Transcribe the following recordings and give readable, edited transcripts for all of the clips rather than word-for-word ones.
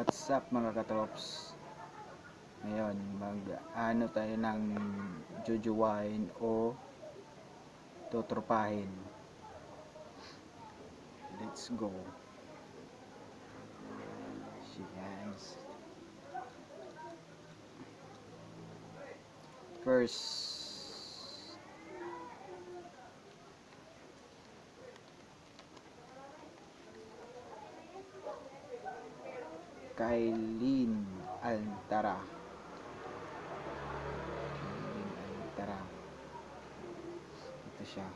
What's up mga katrops? Ngayon, mag-ano tayo ng jujuwain o tutropahin. Let's go. Yes. First, Kailin Alcantara. Ito siya.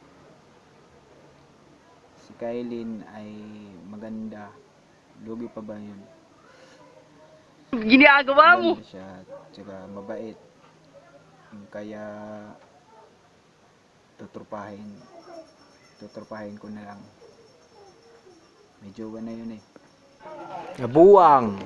Si Kailin ay maganda. Lugi pa ba yun? Ginagawa mo? Maganda siya. Tsaka mabait. Kaya tuturpahin ko na lang. May jowa na yun eh. Nabuwang.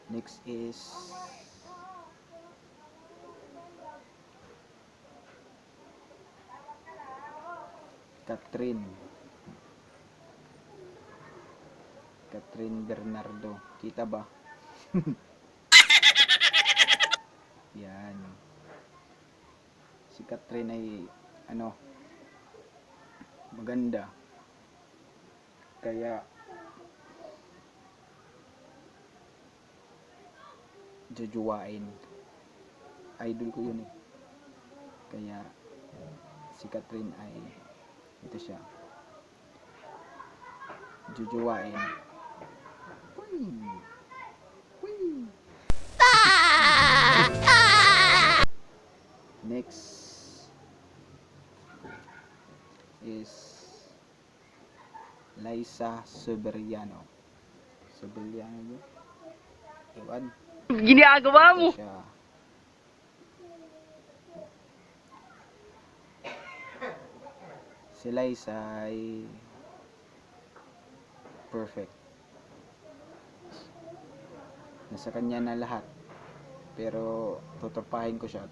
Next is Catherine Bernardo. Kita ba? Yan. Si Catherine ay maganda. Kaya jujuwain. Idol ko yun eh. Kaya si Catherine ay ito siya. Jujuwain. Next is Liza Soberiano. Soberiano. Ewan. Ginagawa mo? Siya. Si Liza ay perfect. Nasa kanya na lahat. Pero tuturpahin ko siya,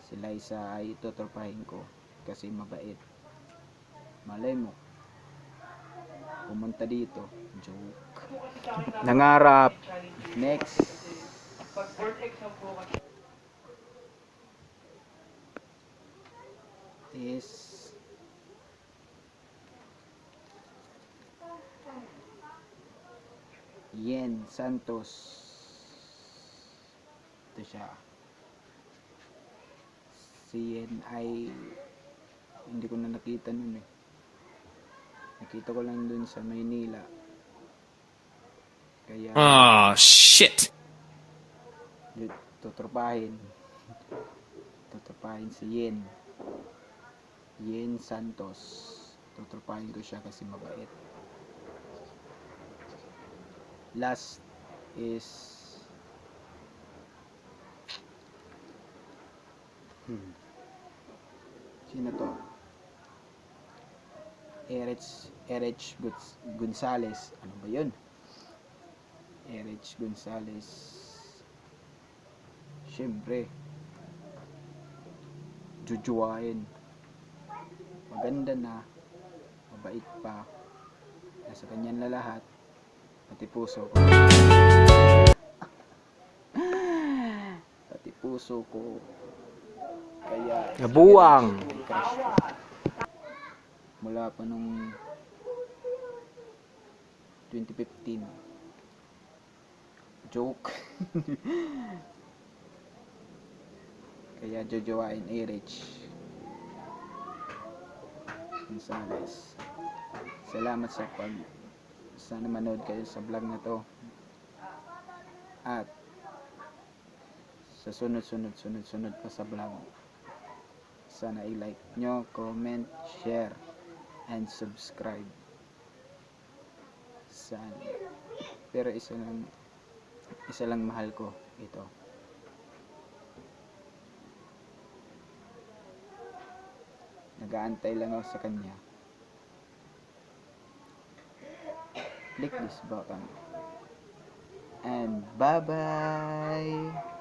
Si Liza ay tuturpahin ko kasi mabait. Malay mo, pumunta dito. Joke. Nangarap. Next is Yen Santos. Ito siya. Si Yen ay hindi ko na nakita nun eh. Nakita ko lang dun sa Maynila. Kaya Shit. tuturpahin si Yen Santos. Tuturpahin ko siya kasi mabait. Last is sino to? Erich Gonzalez. Ano ba yun? Erich Gonzalez. Siyempre jujuwain. Maganda na, mabait pa. Nasa kanya na lahat. Pati puso ko. Pati puso ko. Kaya Nabuwang. ay crush ko. Mula pa nung 2015. Joke. Kaya jojowain Erich Gonzalez. Salamat sana manood kayo sa vlog na to. At sa sunod pa sa vlog. Sana i-like nyo, comment, share, and subscribe. Sana. Pero isa lang mahal ko ito. Nag-aantay lang ako sa kanya. Click this button. And bye-bye!